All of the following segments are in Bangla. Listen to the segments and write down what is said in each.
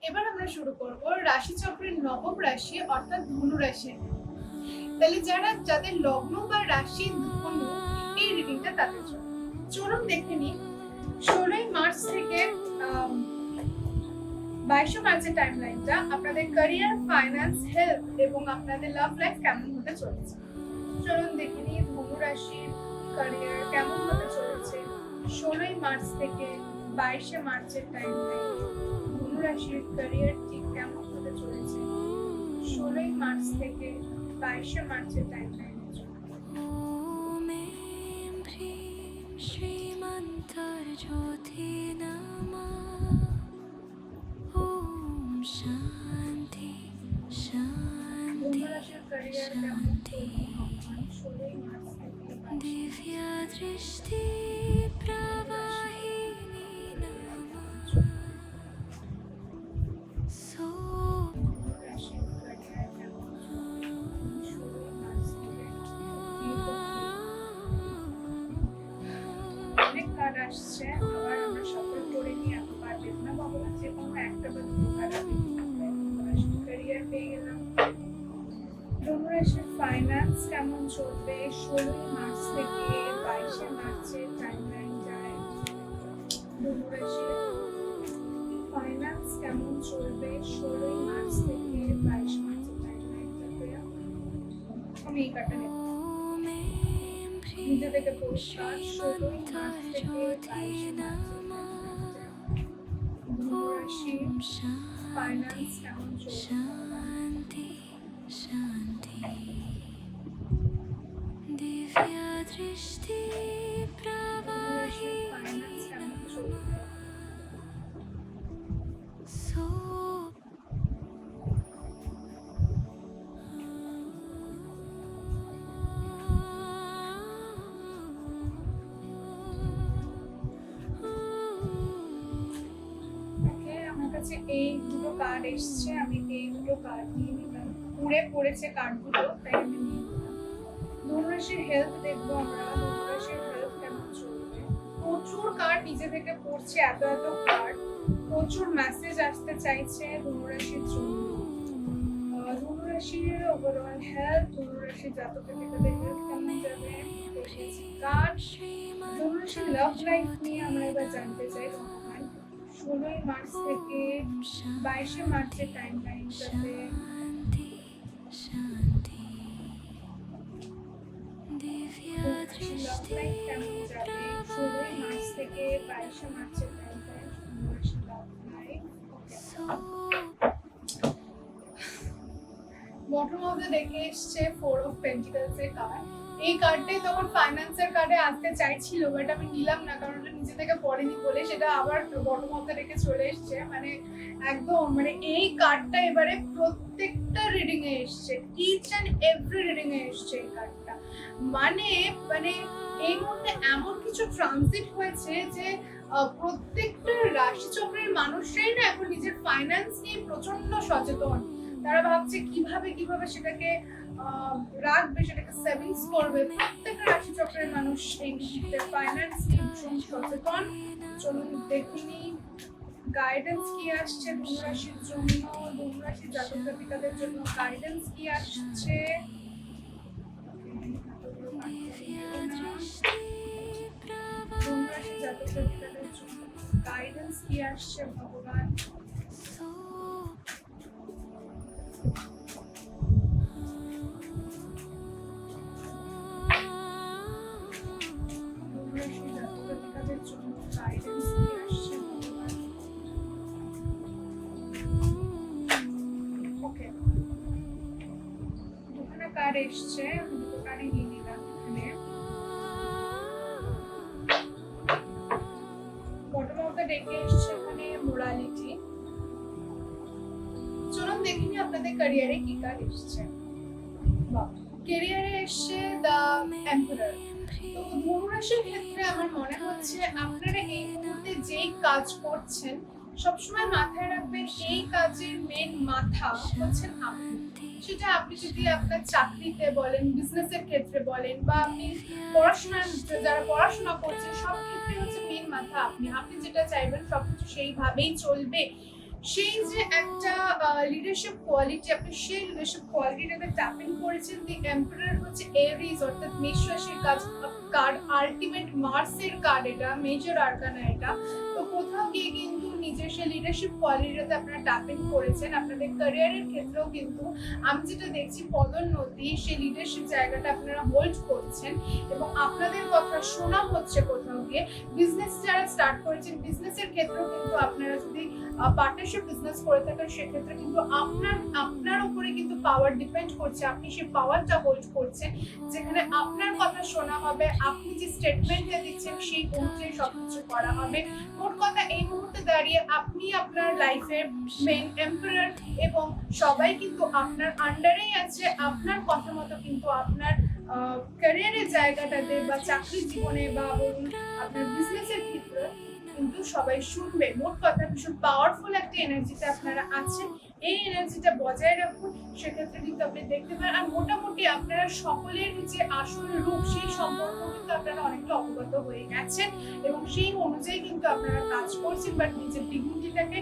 এবার আমরা শুরু করব রাশিচক্রের নবম রাশি অর্থাৎ ধনু রাশি। তাহলে যাদের লগ্ন বা রাশি ধনু, এই রিডিংটা তাদের জন্য। চলুন দেখে নিই 16ই মার্চ থেকে 22 মার্চের টাইমলাইনটা আপনাদের ক্যারিয়ার, ফাইন্যান্স, হেলথ এবং আপনাদের লাভ লাইফ কেমন হতে চলেছে। চলুন দেখে নিই ধনু রাশির ক্যারিয়ার কেমন হতে চলেছে 16ই মার্চ থেকে 22 মার্চের টাইমলাইন। ধনু রাশির ক্যারিয়ার ঠিক কেমন হতে চলেছে 16ই মার্চ থেকে 22 মার্চের টাইমলাইনের জন্য। শ্রীমন্তর জ্যোতি নমঃ। ওম শান্তি শান্তি ধনু রাশির ক্যারিয়ার কেমন চলবে 16ই মার্চ থেকে 22 দিব্য দৃষ্টি প্রবাহিনী নমঃ। সো রাশির ক্যারিয়ার কেমন চলবে 16ই মার্চ থেকে। অনেক কার্ড আসছে, আবার আমরা সকল করে নিয়ে এত কার্ড দেব না, ভগবান যে কোনো একটা বা দুটো কার্ড আমি ক্যারিয়ার পেয়ে গেলাম। ধনু রাশির ফাইন্যান্স কেমন চলবে 16ই মার্চ থেকে 22 মার্চের টাইমলাইন যায়। ধনু রাশির ফাইন্যান্স কেমন চলবে 16ই মার্চ থেকে 22 মার্চের টাইমলাইন যাবে। আমি এই কার্ডটা নেব, নিজে থেকে পরিষ্কার 16ই মার্চ থেকে 22 মার্চের ধনু রাশির ফাইন্যান্স কেমন চলবে। শান্তি শান্তি দিব্য দৃষ্টি প্রবাহিনী ফাইন্যান্স কেমন চলবে। সো ওকে, আমার কাছে এই দুটো কার্ড এসছে, আমি এই দুটো কার্ড নিয়ে নিলাম। পুড়ে পড়েছে কার্ডগুলো, তাই আমি নিয়ে নিলাম। ধনু রাশির হেলথ দেখবো আমরা, ধনু রাশির হেলথ কেমন চলবে। প্রচুর কার্ড নিজে থেকে পড়ছে, এত এত কার্ড, প্রচুর মেসেজ আসতে চাইছে ধনু রাশির জন্য। ধনু রাশির ওভারঅল হেলথ, ধনু রাশির জাতকের তাদের হেলথ কেমন যাবে কার্ড। ধনু রাশির লাভ লাইফ নিয়ে আমরা এবার জানতে চাই ভগবান 16ই মার্চ থেকে 22 মার্চের টাইমলাইন যাবে। শান্তি দিব্য লাভ দৃষ্টি লাইফ কেমন যাবে 16ই মার্চ থেকে 22 মার্চের টাইমলাইন ধনু রাশির love life. Bottom of the ডেকে এসছে 4 অফ পেন্টিকলস এর কার্ড। এই কার্ডটাই তখন ফাইন্যান্সের কার্ডে আসতে চাইছিল, বাট আমি নিলাম না কারণ ওটা নিজে থেকে পড়েনি বলে, সেটা আবার বটম অফ দ্য ডেকে চলে এসছে। মানে একদম মানে এই কার্ডটা এবারে প্রত্যেকটা রিডিং এ এসছে, each and every reading a এসছে এই কার্ডটা। মানে মানে এই মুহূর্তে এমন কিছু ট্রানজিট হয়েছে যে প্রত্যেকটা রাশিচক্রের মানুষরাই না এখন নিজের ফাইন্যান্স নিয়ে প্রচন্ড সচেতন। তারা ভাবছে কিভাবে সেটাকে রাখবে, সেটাকে সেভিংস করবে। প্রত্যেকটা রাশিচক্রের মানুষ এই মুহূর্তে ফাইন্যান্স নিয়ে ভীষণ সচেতন। চলুন দেখিনি গাইডেন্স কি আসছে ধনু রাশির জন্য, ধনু রাশির জাতক জাতিকাদের জন্য গাইডেন্স কি আসছে। ধনু রাশির জাতক জাতিকাদের জন্য গাইডেন্স কি আসছে ভগবান। কার্ড এসছে, দুটো কার্ডই নিয়ে নিলাম। এখানে বটম অফ দ্য ডেকে এসছে এখানে মোরালিটি। চলুন দেখিনি আপনাদের ক্যারিয়ারে কি কার্ড এসছে। ক্যারিয়ারে এসছে দ্য এম্পারার। তো ধনু রাশির ক্ষেত্রে আমার মনে হচ্ছে আপনারা এই মুহূর্তে যেই কাজ করছেন সবসময় মাথায় রাখবেন এই কাজের মেন মাথা হচ্ছেন আপনি। সেটা আপনি যদি আপনার চাকরিতে বলেন, বিজনেসের ক্ষেত্রে বলেন, বা আপনি যারা পড়াশোনা করছেন, সব ক্ষেত্রে হচ্ছে মেন মাথা আপনি। আপনি যেটা চাইবেন সবকিছু সেইভাবেই চলবে। সেই যে একটা লিডারশিপ কোয়ালিটি, আপনি সেই লিডারশিপ কোয়ালিটিটাকে ট্যাপিং করেছেন। দি এম্পারার হচ্ছে এরিজ অর্থাৎ মেষ রাশির কার্ড, আলটিমেট মার্সের কার্ড, এটা মেজর আরকানা এটা। তো কোথাও গিয়ে কিন্তু নিজের সেই লিডারশিপ কোয়ালিটিটাতে আপনারা ট্যাপিং করেছেন। আপনাদের ক্যারিয়ারের ক্ষেত্রেও কিন্তু আমি যেটা দেখছি পদোন্নতি, সেই লিডারশিপ জায়গাটা আপনারা হোল্ড করছেন এবং আপনাদের কথা শোনা হচ্ছে কোথাও গিয়ে। বিজনেস যারা স্টার্ট করেছেন, বিজনেসের ক্ষেত্রেও কিন্তু আপনারা যদি পার্টনারশিপ বিজনেস করে থাকেন, সেক্ষেত্রে কিন্তু আপনার উপরে কিন্তু পাওয়ার ডিপেন্ড করছে। আপনি সেই পাওয়ারটা হোল্ড করছেন, যেখানে আপনার কথা শোনা হবে, আপনি যে স্টেটমেন্টটা দিচ্ছেন সেই অনুযায়ী সবকিছু করা হবে। মোট কথা এই মুহূর্তে দাঁড়িয়ে আপনি আপনার লাইফের মেইন এম্পারার এবং সবাই কিন্তু আপনার আন্ডারেই আছে। আপনার কথা মতো কিন্তু আপনার ক্যারিয়ারের জায়গাটাতে বা চাকরির জীবনে বা বলুন আপনার বিজনেসের ক্ষেত্রে কিন্তু সবাই শুনবে। মোট কথা ভীষণ পাওয়ারফুল একটা এনার্জিতে আপনারা আছেন। এই এনার্জিটা বজায় রাখুন, সেক্ষেত্রে কিন্তু আপনি দেখতে পারেন। আর মোটামুটি আপনারা সকলের যে আসল রূপ, সেই সম্পর্ক কিন্তু আপনারা অনেকটা অবগত হয়ে গেছেন এবং সেই অনুযায়ী কিন্তু আপনারা কাজ করছেন, বাট নিজের ডিগনিটিটাকে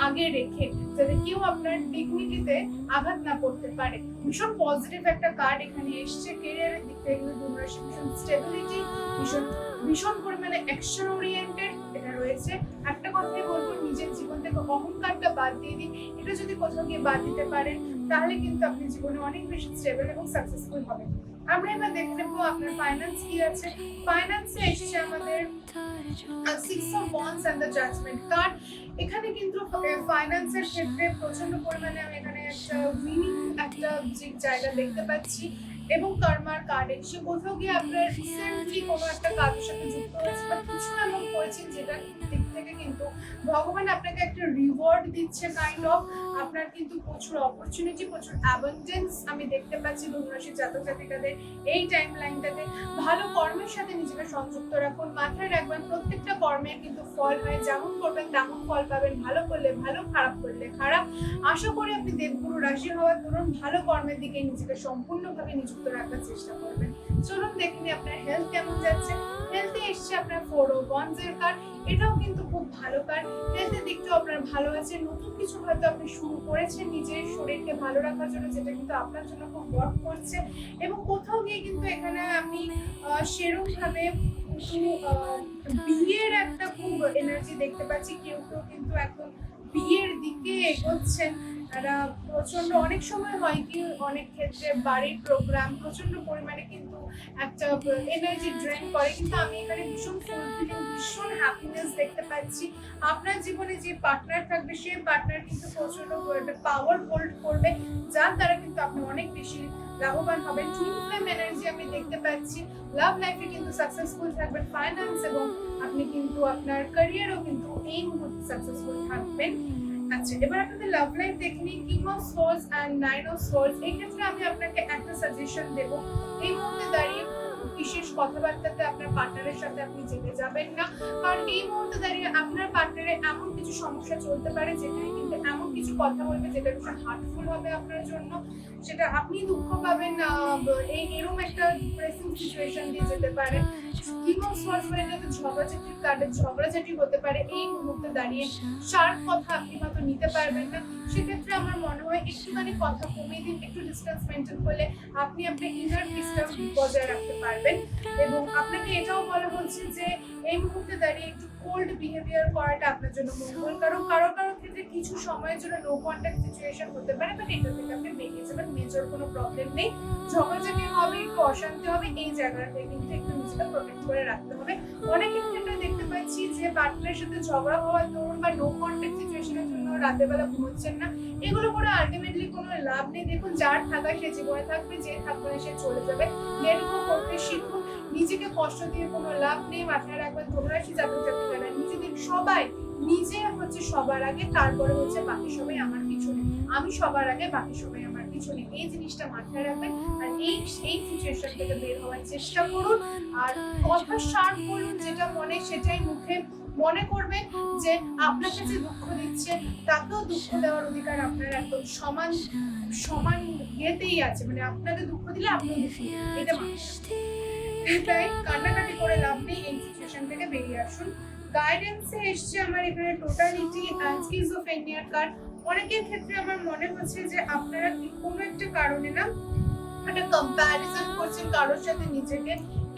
আগে রেখে, যাতে কেউ আপনার ডিগনিটিতে আঘাত না করতে পারে। ভীষণ পজিটিভ একটা কার্ড এখানে এসছে। ক্যারিয়ারের দিক থেকে কিন্তু ধনুরাশি ভীষণ স্টেবিলিটি, ভীষণ পরিমাণে অ্যাকশন ওরিয়েন্টেড এটা রয়েছে। একটা কথাই বলবো, নিজের জীবন থেকে অহংকারটা বাদ দিয়ে দিন। এটা যদি কোথাও গিয়ে বাদ দিতে পারেন, তাহলে কিন্তু আপনি জীবনে অনেক বেশি স্টেবল এবং সাকসেসফুল হবেন। আমরা এবার দেখে নেবো আপনার ফাইন্যান্স কি আছে। ফাইন্যান্সে এসছে আমাদের 6 of Wands and the Judgment card. এখানে কিন্তু ফাইন্যান্সের ক্ষেত্রে প্রচন্ড পরিমাণে আমি এখানে একটা উইনিং একটা জায়গা দেখতে পাচ্ছি এবং কর্মার কার্ড এসে কোথাও গিয়ে আপনার রিসেন্টলি কোনো একটা কাজের সাথে যুক্ত হয়েছে বা কিছু এমন করেছেন যেটা দিক থেকে কিন্তু ভগবান আপনাকে একটা রিওয়ার্ড দিচ্ছে কাইন্ড অফ। আপনার কিন্তু প্রচুর অপরচুনিটি, প্রচুর অ্যাবান্ডেন্স আমি দেখতে পাচ্ছি ধনুরাশির জাতক জাতিকাদের এই টাইম লাইনটাতে। ভালো কর্মের সাথে নিজেকে সংযুক্ত রাখুন, মাথায় রাখবেন প্রত্যেকটা কর্মের কিন্তু ফল হয়, যেমন করবেন তেমন ফল পাবেন। ভালো করলে ভালো, খারাপ করলে খারাপ। আশা করি আপনি দেবগুরু রাশি হওয়ার দরুন ভালো কর্মের দিকে নিজেকে সম্পূর্ণভাবে নিযুক্ত রাখার চেষ্টা করবেন। চলুন দেখে নিই আপনার হেলথ কেমন যাচ্ছে। হেলথে এসছে আপনার 4 of Wands এর কার্ড। এটাও কিন্তু খুব ভালো কার্ড। হেলথের দিকটাও আপনার ভালো আছে। নতুন কিছু হয়তো আপনি শুরু করেছেন নিজের শরীরকে ভালো রাখার জন্য, যেটা কিন্তু আপনার জন্য খুব ওয়ার্ক করছে এবং কোথাও গিয়ে কিন্তু এখানে আমি সেরকম ভাবে বিয়ের একটা খুব এনার্জি দেখতে পাচ্ছি। কেউ কেউ কিন্তু এখন বিয়ের দিকে এগোচ্ছেন। তারা প্রচন্ড, অনেক সময় হয় কি অনেক ক্ষেত্রে বাড়ির প্রোগ্রাম প্রচন্ড পরিমাণে কিন্তু একটা এনার্জি ড্রেন করে, কিন্তু আমি এখানে ভীষণ ফুলফিলিং, ভীষণ হ্যাপিনেস দেখতে পাচ্ছি। আপনার জীবনে যে পার্টনার থাকবে, সেই পার্টনার কিন্তু প্রচন্ড একটা পাওয়ার হোল্ড করবে, যার দ্বারা কিন্তু আপনি অনেক বেশি লাভবান হবেন। টুইন ফ্লেম এনার্জি আমি দেখতে পাচ্ছি। লাভ লাইফে কিন্তু সাকসেসফুল থাকবেন, ফাইন্যান্স এবং আপনি কিন্তু আপনার ক্যারিয়ারও কিন্তু এই মুহূর্তে সাকসেসফুল থাকবেন। আচ্ছা, এবার আপনাদের লাভ লাইফ দেখে নিই। King of swords and 9 of Swords। এই ক্ষেত্রে আমি আপনাকে একটা সাজেশন দেব। এই মুহূর্তে দাঁড়িয়ে বিশেষ কথাবার্তাতে আপনার পার্টনারের সাথে আপনি যেতে যাবেন না, কারণ এই মুহূর্তে দাঁড়িয়ে আপনার পার্টনারের এমন কিছু সমস্যা চলতে পারে যেখানে কিন্তু এমন কিছু কথা বলবে যেটা ভীষণ হার্টফুল হবে আপনার জন্য। সেটা আপনি দুঃখ পাবেন, এরকম একটা প্রেসিং সিচুয়েশন দিয়ে যেতে পারে। কিং অফ সোর্স মানে যাতে ঝগড়াঝাটির কার্ডে ঝগড়াঝাটি হতে পারে এই মুহূর্তে দাঁড়িয়ে। শার্প কথা আপনি হয়তো নিতে পারবেন না, সেক্ষেত্রে আমার মনে হয় একটুখানি কথা কমিয়ে দিন, একটু ডিস্টেন্স মেনটেন করলে আপনি আপনার ইনার পিসটা বজায় রাখতে পারবেন। এবং আপনাকে এটাও বলা হচ্ছে যে এই মুহূর্তে দাঁড়িয়ে একটু কোল্ড বিহেভিয়ার করাটা আপনার জন্য মঙ্গল। কারো ক্ষেত্রে কিছু সময়ের জন্য নো কন্ট্যাক্ট সিচুয়েশন হতে পারে, বাট এটা থেকে আপনি বেরিয়ে যাবেন, মেজর কোনো প্রবলেম নেই। ঝগড়াঝাটি হবে, একটু অশান্তি হবে, এই জায়গাটা থেকে কিন্তু একটু নিজেকে প্রোটেক্ট করে রাখতে হবে। অনেকের ক্ষেত্রে দেখতে পাচ্ছি যে পার্টনারের সাথে ঝগড়া হওয়ার দরুন বা নো কন্ট্যাক্ট সিচুয়েশনের জন্য রাতের বেলা ঘুমোচ্ছেন না। এগুলো করে আলটিমেটলি কোনো লাভ নেই। দেখুন, যার থাকা সে জীবনে থাকবে, যে থাকবে না সে চলে যাবে। লেট গো করতে শিখুন, নিজেকে কষ্ট দিয়ে কোনো লাভ নেই। মাথায় রাখবেন ধনুরাশি জাতক জাতিকারা নিজেদের সবাই, নিজে হচ্ছে সবার আগে, তারপরে হচ্ছে বাকি সবাই আমার পিছনে। আমি সবার আগে, বাকি সবাই আমার পিছনে। এই জিনিসটা মাথায় রাখবেন আর এই সিচুয়েশন থেকে বের হওয়ার চেষ্টা করুন। আর কথা শার্প বলুন, যেটা মনে সেটাই মুখে। মনে করবেন যে আপনাকে যে দুঃখ দিচ্ছে তাকেও দুঃখ দেওয়ার অধিকার আপনার একদম সমান ইয়েতেই আছে। মানে আপনাকে দুঃখ দিলে আপনিও দুঃখ দিবেন, এটা মাথায় রাখবেন। তাই কান্নাকাটি করে লাভ নেই, এই সিচুয়েশন থেকে বেরিয়ে আসুন। গাইডেন্সে এসছে আমার এখানে টোটালিটি অ্যান্ড স্কিজোফ্রেনিয়ার কার্ড। অনেকের ক্ষেত্রে আমার মনে হচ্ছে যে আপনারা কোনো একটা কারণে না একটা কম্প্যারিজন করছেন কারোর সাথে নিজেকে।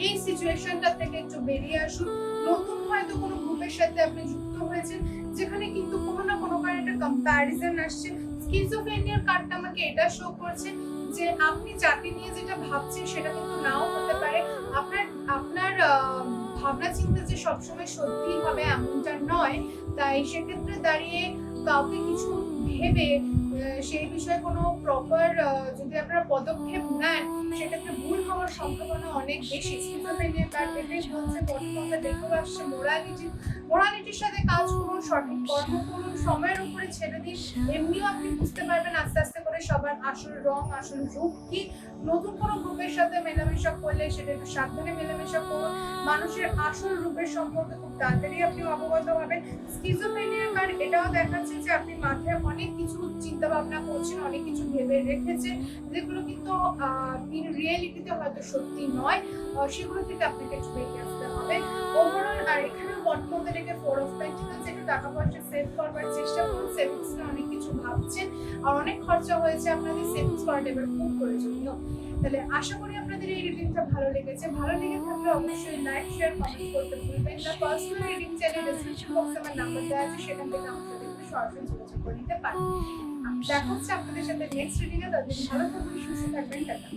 এই সিচুয়েশনটা থেকে একটু বেরিয়ে আসুন। নতুন হয়তো কোনো গ্রুপের সাথে আপনি যুক্ত হয়েছেন যেখানে কিন্তু কোনো না কোনো কারণে একটা কম্প্যারিজন আসছে। স্কিজোফ্রেনিয়ার কার্ডটা আমাকে এটা শো করছে যে আপনি যাকে নিয়ে যেটা ভাবছেন সেটা কিন্তু নাও হতে পারে। আপনার আপনার ভাবনা চিন্তা যে সবসময় সত্যি হবে এমনটা নয়। তাই সেক্ষেত্রে দাঁড়িয়ে কাউকে কিছু ভেবে সেই বিষয়ে কোনো প্রপার যদি আপনারা পদক্ষেপ নেন সেক্ষেত্রে ভুল হওয়ার সম্ভাবনা অনেক বেশি। স্কিজোফ্রেনিয়া কার্ড এটাই বলছে, বর্তমানে দেখেও আসছে মোরালিটির সাথে কাজ করুন, সঠিক কর্ম করুন, সময়ের উপরে ছেড়ে দিন। এমনিও আপনি বুঝতে পারবেন আস্তে আস্তে করে সবার আসল রং আসল রূপ কি। নতুন কোনো গ্রুপের সাথে মেলামেশা করলে সেটা একটু সাবধানে মেলামেশা করুন। মানুষের আসল রূপের সম্পর্কে খুব তাড়াতাড়ি আপনি অবগত হবেন। স্কিজোফ্রেনিয়া কার্ড এটাও দেখাচ্ছে যে আপনি মাথায় অনেক কিছু চিন্তা ভাবনা করছেন, অনেক কিছু ভেবে রেখেছেন যেগুলো কিন্তু ইন রিয়েলিটিতে হয়তো সত্যি নয়। সেগুলো থেকে আপনাকে একটু বেরিয়ে আসতে হবে। ওভারঅল আর এখানেও বর্তমানে রেখে 4 অফ পেন্টিকলস, একটু টাকা পয়সা সেভ করবার চেষ্টা করুন। সেভিংস নিয়ে অনেক কিছু ভাবছেন আর অনেক খরচা হয়েছে, আপনাদের সেভিংস করাটা এবার খুব প্রয়োজনীয়। তাহলে আশা করি আপনাদের এই রিডিংটা ভালো লেগেছে। ভালো লেগে থাকলে অবশ্যই লাইক শেয়ার কমেন্ট করতে ভুলবেন না। পার্সোনাল রিডিং চাইলে ডেসক্রিপশন বক্সে আমার নাম্বার দেওয়া আছে, সেখান থেকে আমার সাথে একটু সরাসরি যোগাযোগ করে নিতে পারেন। দেখা হচ্ছে আপনাদের সাথে নেক্সট রিডিংয়ে। ততদিন ভালো থাকবেন, সুস্থ থাকবেন। টাটা।